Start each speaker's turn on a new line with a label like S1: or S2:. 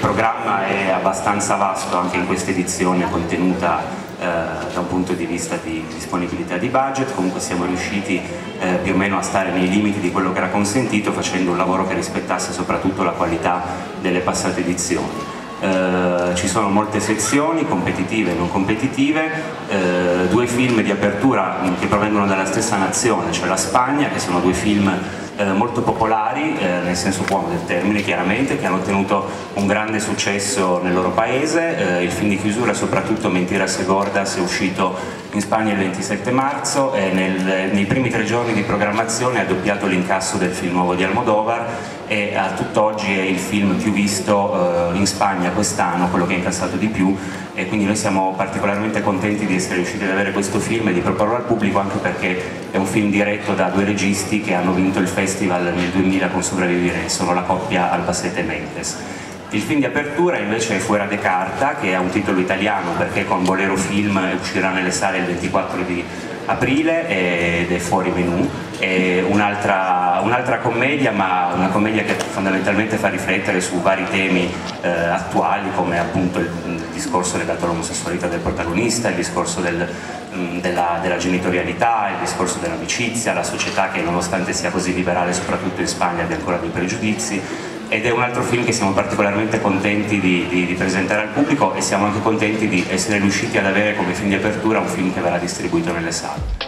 S1: programma è abbastanza vasto anche in questa edizione contenuta da un punto di vista di disponibilità di budget. Comunque siamo riusciti più o meno a stare nei limiti di quello che era consentito, facendo un lavoro che rispettasse soprattutto la qualità delle passate edizioni. Ci sono molte sezioni, competitive e non competitive, 2 film di apertura che provengono dalla stessa nazione, cioè la Spagna, che sono 2 film molto popolari, nel senso buono del termine chiaramente, che hanno ottenuto un grande successo nel loro paese. Il film di chiusura, soprattutto Mentiras y Gordas, è uscito in Spagna il 27 marzo e nei primi 3 giorni di programmazione ha doppiato l'incasso del film nuovo di Almodóvar e a tutt'oggi è il film più visto in Spagna quest'anno, quello che ha incassato di più, e quindi noi siamo particolarmente contenti di essere riusciti ad avere questo film e di proporlo al pubblico, anche perché è un film diretto da 2 registi che hanno vinto il festival nel 2000 con Sopravvivere, sono la coppia Albacete e Mendes. Il film di apertura invece è Fuera de Carta, che ha un titolo italiano perché con Bolero Film uscirà nelle sale il 24 di aprile ed è fuori menù. È un'altra commedia, ma una commedia che fondamentalmente fa riflettere su vari temi attuali, come appunto il discorso legato all'omosessualità del protagonista, il discorso della genitorialità, il discorso dell'amicizia, la società che nonostante sia così liberale soprattutto in Spagna abbia ancora dei pregiudizi. Ed è un altro film che siamo particolarmente contenti di presentare al pubblico, e siamo anche contenti di essere riusciti ad avere come film di apertura un film che verrà distribuito nelle sale.